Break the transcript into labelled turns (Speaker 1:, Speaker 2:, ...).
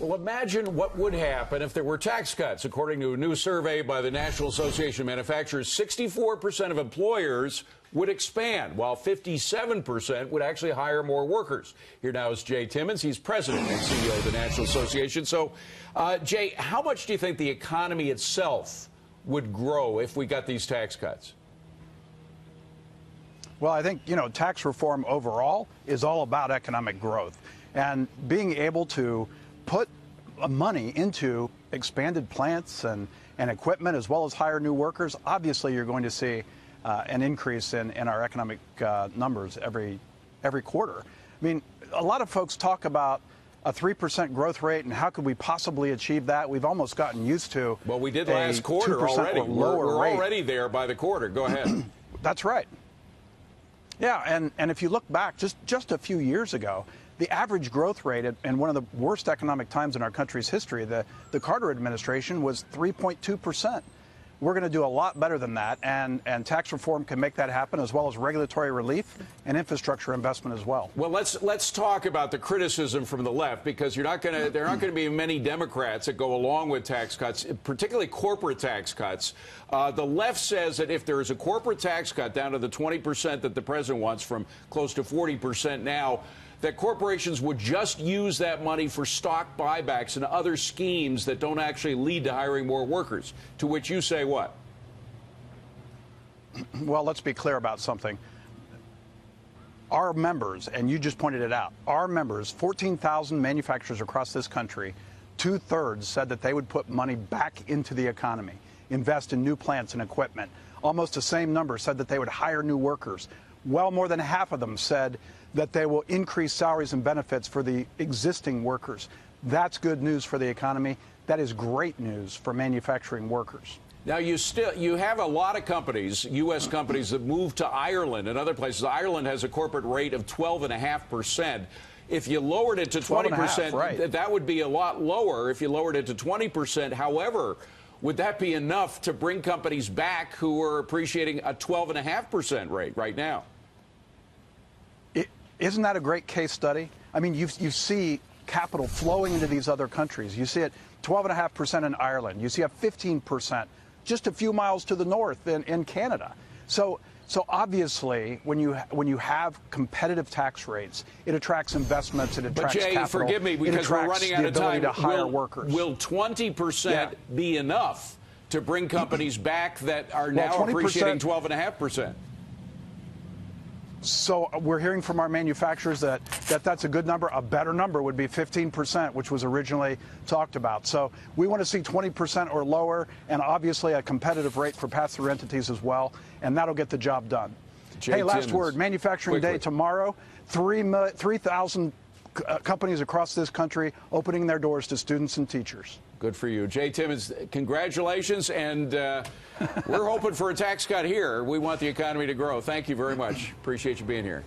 Speaker 1: Well, imagine what would happen if there were tax cuts. According to a new survey by the National Association of Manufacturers, 64% of employers would expand, while 57% would actually hire more workers. Here now is Jay Timmons. He's president and CEO of the National Association. So, Jay, how much do you think the economy itself would grow if we got these tax cuts?
Speaker 2: Well, I think, tax reform overall is all about economic growth. And being able to put money into expanded plants and equipment as well as hire new workers, obviously you're going to see an increase in our economic numbers every quarter. I mean, a lot of folks talk about a 3% growth rate and how could we possibly achieve that? We've almost gotten used to.
Speaker 1: Well, we did last quarter already. We're already there by the quarter. Go ahead.
Speaker 2: That's right. Yeah, and if you look back just a few years ago, the average growth rate in one of the worst economic times in our country's history, the Carter administration, was 3.2%. We're going to do a lot better than that, and tax reform can make that happen, as well as regulatory relief and infrastructure investment as well.
Speaker 1: Well, let's talk about the criticism from the left, because there aren't going to be many Democrats that go along with tax cuts, particularly corporate tax cuts. The left says that if there is a corporate tax cut down to the 20% that the president wants from close to 40% now, that corporations would just use that money for stock buybacks and other schemes that don't actually lead to hiring more workers, to which you say what?
Speaker 2: Well, let's be clear about something. Our members, and you just pointed it out, our members, 14,000 manufacturers across this country, 2/3 said that they would put money back into the economy, invest in new plants and equipment. Almost the same number said that they would hire new workers. Well, more than half of them said that they will increase salaries and benefits for the existing workers. That's good news for the economy. That is great news for manufacturing workers.
Speaker 1: Now, you have a lot of companies, U.S. companies, that move to Ireland and other places. Ireland has a corporate rate of 12.5%. If you lowered it to 20%,
Speaker 2: right,
Speaker 1: that would be a lot lower if you lowered it to 20%. However, would that be enough to bring companies back who are appreciating a 12.5% rate right now?
Speaker 2: Isn't that a great case study? I mean, you see capital flowing into these other countries. You see it 12.5% in Ireland. You see a 15% just a few miles to the north in Canada. So obviously, when you have competitive tax rates, it attracts investments, it attracts capital.
Speaker 1: But Jay, forgive me, because we're running out of time.
Speaker 2: To hire workers.
Speaker 1: Will 20% be enough to bring companies back that are now appreciating 12.5%?
Speaker 2: So we're hearing from our manufacturers that that's a good number. A better number would be 15%, which was originally talked about. So we want to see 20% or lower, and obviously a competitive rate for pass-through entities as well, and that'll get the job done. Hey, last word, Manufacturing Day tomorrow. 3,000 companies across this country opening their doors to students and teachers.
Speaker 1: Good for you. Jay Timmons, congratulations, and we're hoping for a tax cut here. We want the economy to grow. Thank you very much. Appreciate you being here.